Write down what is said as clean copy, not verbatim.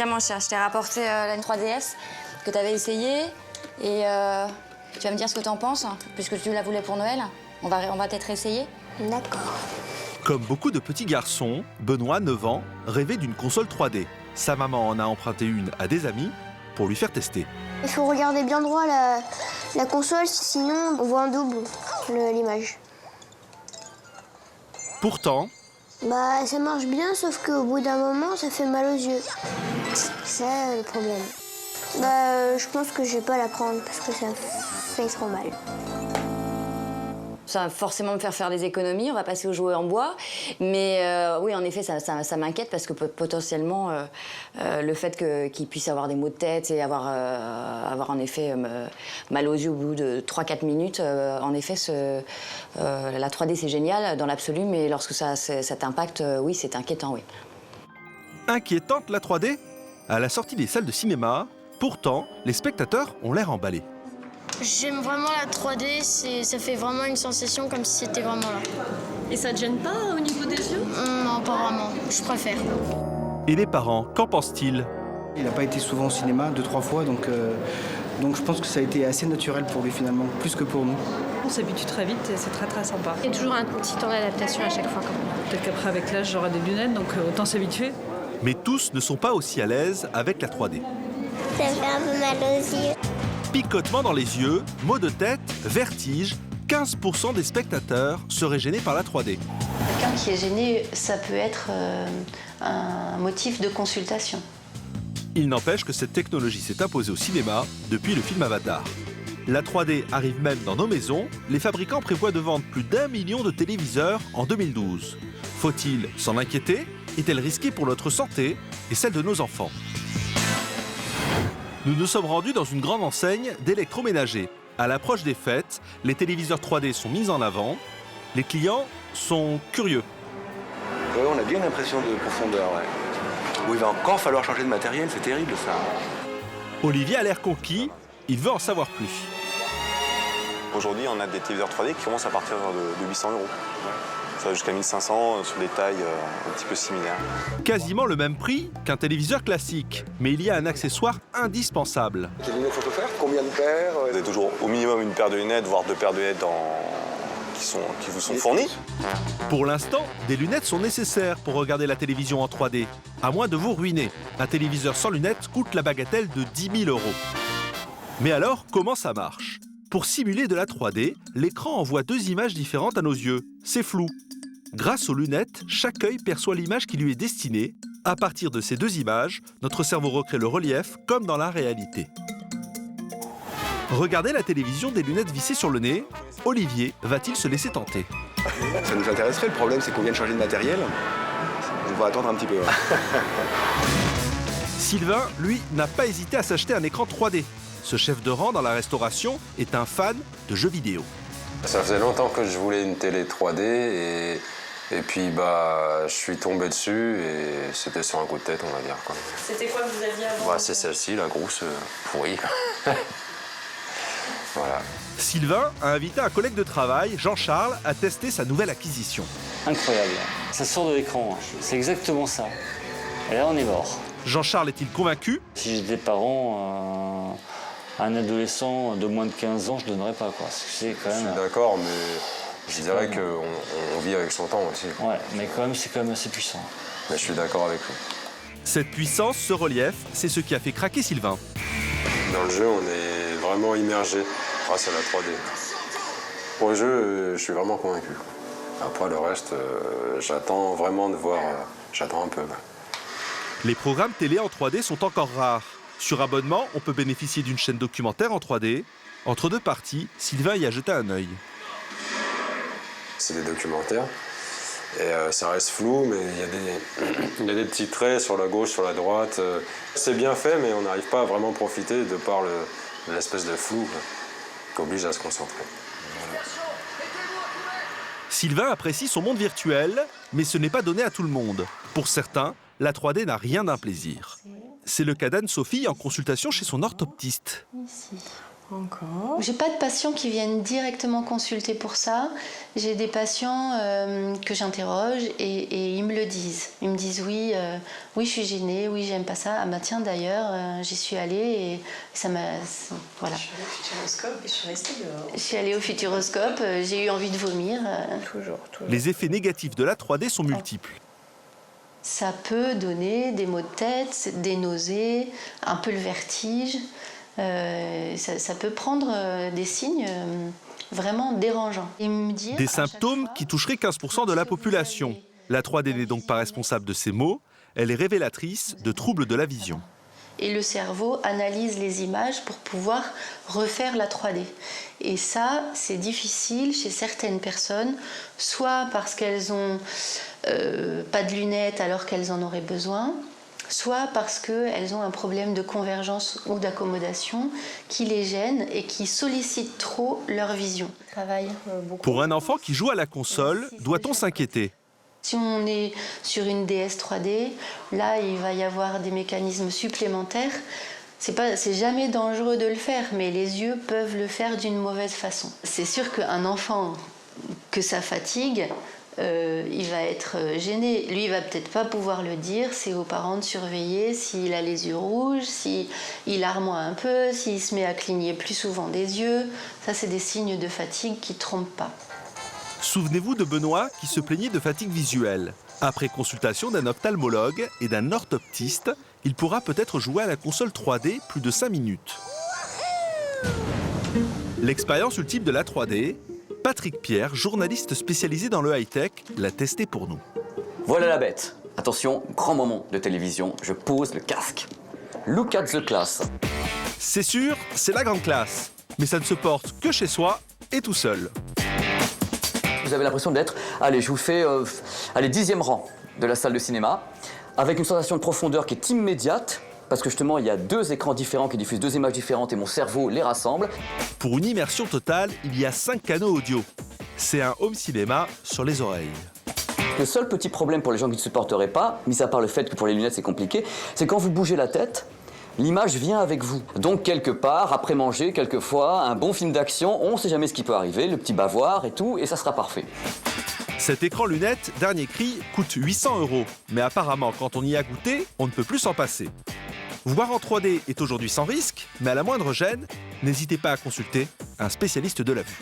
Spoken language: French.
Tiens mon chat, je t'ai rapporté la 3DS que tu avais essayée et tu vas me dire ce que tu en penses, puisque tu la voulais pour Noël. On va peut-être essayer. D'accord. Comme beaucoup de petits garçons, Benoît, 9 ans, rêvait d'une console 3D. Sa maman en a emprunté une à des amis pour lui faire tester. Il faut regarder bien droit la console, sinon on voit en double l'image. Pourtant, Bah, ça marche bien, sauf qu'au bout d'un moment, ça fait mal aux yeux. C'est ça le problème. Bah, je pense que je vais pas la prendre parce que ça fait trop mal. Ça va forcément me faire des économies, on va passer aux jouets en bois. Mais oui, en effet, ça m'inquiète parce que potentiellement, le fait qu'il puisse avoir des maux de tête et avoir en effet mal aux yeux au bout de 3-4 minutes, en effet, la 3D c'est génial dans l'absolu, mais lorsque ça t'impacte, oui, c'est inquiétant, oui. inquiétante la 3D? À la sortie des salles de cinéma, pourtant, les spectateurs ont l'air emballés. J'aime vraiment la 3D, ça fait vraiment une sensation comme si c'était vraiment là. Et ça te gêne pas au niveau des yeux? Non, pas vraiment, je préfère. Et les parents, qu'en pensent-ils? Il n'a pas été souvent au cinéma, 2-3 fois, donc je pense que ça a été assez naturel pour lui finalement, plus que pour nous. On s'habitue très vite et c'est très très sympa. Il y a toujours un petit temps d'adaptation à chaque fois. Peut-être qu'après avec l'âge j'aurai des lunettes, donc autant s'habituer. Mais tous ne sont pas aussi à l'aise avec la 3D. Ça fait un peu mal aux yeux. Picotement dans les yeux, maux de tête, vertige, 15% des spectateurs seraient gênés par la 3D. Quelqu'un qui est gêné, ça peut être un motif de consultation. Il n'empêche que cette technologie s'est imposée au cinéma depuis le film Avatar. La 3D arrive même dans nos maisons. Les fabricants prévoient de vendre plus d'1 million de téléviseurs en 2012. Faut-il s'en inquiéter? Est-elle risquée pour notre santé et celle de nos enfants? Nous nous sommes rendus dans une grande enseigne d'électroménager. À l'approche des fêtes, les téléviseurs 3D sont mis en avant. Les clients sont curieux. Ouais, on a bien l'impression de profondeur, ouais. Oui, il va encore falloir changer de matériel, c'est terrible ça. Olivier a l'air conquis, il veut en savoir plus. Aujourd'hui, on a des téléviseurs 3D qui commencent à partir de 800 €. Ça va jusqu'à 1500 sur des tailles un petit peu similaires. Quasiment le même prix qu'un téléviseur classique, mais il y a un accessoire indispensable. Quelles lunettes faut faire? Combien de paires? Vous avez toujours au minimum une paire de lunettes, voire 2 paires de lunettes qui vous sont fournies. Pour l'instant, des lunettes sont nécessaires pour regarder la télévision en 3D, à moins de vous ruiner. Un téléviseur sans lunettes coûte la bagatelle de 10 000 €. Mais alors, comment ça marche? Pour simuler de la 3D, l'écran envoie 2 images différentes à nos yeux. C'est flou. Grâce aux lunettes, chaque œil perçoit l'image qui lui est destinée. À partir de ces 2 images, notre cerveau recrée le relief comme dans la réalité. Regardez la télévision des lunettes vissées sur le nez. Olivier va-t-il se laisser tenter? Ça nous intéresserait, le problème c'est qu'on vient de changer de matériel. On va attendre un petit peu. Hein. Sylvain, lui, n'a pas hésité à s'acheter un écran 3D. Ce chef de rang dans la restauration est un fan de jeux vidéo. Ça faisait longtemps que je voulais une télé 3D et puis je suis tombé dessus et c'était sur un coup de tête, on va dire. C'était quoi que vous aviez avant? C'est celle-ci, la grosse pourrie. Voilà. Sylvain a invité un collègue de travail, Jean-Charles, à tester sa nouvelle acquisition. Incroyable, ça sort de l'écran, c'est exactement ça. Et là on est mort. Jean-Charles est-il convaincu? Si j'étais parent, un adolescent de moins de 15 ans, je ne donnerais pas, quoi. C'est quand même... Je suis d'accord, mais je dirais qu'on vit avec son temps aussi. Ouais, mais quand même, c'est quand même assez puissant. Mais je suis d'accord avec lui. Cette puissance, ce relief, c'est ce qui a fait craquer Sylvain. Dans le jeu, on est vraiment immergé grâce à la 3D. Pour le jeu, je suis vraiment convaincu. Après, le reste, j'attends vraiment de voir... j'attends un peu. Les programmes télé en 3D sont encore rares. Sur abonnement, on peut bénéficier d'une chaîne documentaire en 3D. Entre 2 parties, Sylvain y a jeté un œil. C'est des documentaires. Et ça reste flou, mais il y a des petits traits sur la gauche, sur la droite. C'est bien fait, mais on n'arrive pas à vraiment profiter de par l'espèce de flou qui oblige à se concentrer. Voilà. Sylvain apprécie son monde virtuel, mais ce n'est pas donné à tout le monde. Pour certains, la 3D n'a rien d'un plaisir. C'est le cas d'Anne-Sophie en consultation chez son orthoptiste. Ici. Encore. J'ai pas de patients qui viennent directement consulter pour ça. J'ai des patients que j'interroge et ils me le disent. Ils me disent oui, oui je suis gênée, oui j'aime pas ça. Ah bah tiens d'ailleurs j'y suis allée et ça m'a voilà. Je suis allée au Futuroscope et je suis restée dehors. Je suis allée au Futuroscope, j'ai eu envie de vomir. Toujours. Les effets négatifs de la 3D sont multiples. Ça peut donner des maux de tête, des nausées, un peu le vertige. Ça peut prendre des signes vraiment dérangeants. Des symptômes qui toucheraient 15% de la population. La 3D n'est donc pas responsable de ces maux, elle est révélatrice de troubles de la vision. Et le cerveau analyse les images pour pouvoir refaire la 3D. Et ça, c'est difficile chez certaines personnes, soit parce qu'elles n'ont pas de lunettes alors qu'elles en auraient besoin, soit parce qu'elles ont un problème de convergence ou d'accommodation qui les gêne et qui sollicite trop leur vision. Pour un enfant qui joue à la console, doit-on s'inquiéter ? Si on est sur une DS 3D, là, il va y avoir des mécanismes supplémentaires. C'est jamais dangereux de le faire, mais les yeux peuvent le faire d'une mauvaise façon. C'est sûr qu'un enfant que ça fatigue, il va être gêné. Lui, il va peut-être pas pouvoir le dire. C'est aux parents de surveiller s'il a les yeux rouges, s'il armoie un peu, s'il se met à cligner plus souvent des yeux. Ça, c'est des signes de fatigue qui trompent pas. Souvenez-vous de Benoît qui se plaignait de fatigue visuelle. Après consultation d'un ophtalmologue et d'un orthoptiste, il pourra peut-être jouer à la console 3D plus de 5 minutes. L'expérience ultime de la 3D, Patrick Pierre, journaliste spécialisé dans le high-tech, l'a testé pour nous. Voilà la bête. Attention, grand moment de télévision, je pose le casque. Look at the class. C'est sûr, c'est la grande classe. Mais ça ne se porte que chez soi et tout seul. Vous avez l'impression d'être, allez, je vous fais, 10e rang de la salle de cinéma, avec une sensation de profondeur qui est immédiate, parce que justement, il y a 2 écrans différents qui diffusent 2 images différentes et mon cerveau les rassemble. Pour une immersion totale, il y a 5 canaux audio. C'est un home cinéma sur les oreilles. Le seul petit problème pour les gens qui ne supporteraient pas, mis à part le fait que pour les lunettes c'est compliqué, c'est quand vous bougez la tête, l'image vient avec vous. Donc quelque part, après manger, quelquefois, un bon film d'action, on ne sait jamais ce qui peut arriver, le petit bavoir et tout, et ça sera parfait. Cet écran lunettes, dernier cri, coûte 800 €. Mais apparemment, quand on y a goûté, on ne peut plus s'en passer. Voir en 3D est aujourd'hui sans risque, mais à la moindre gêne, n'hésitez pas à consulter un spécialiste de la vue.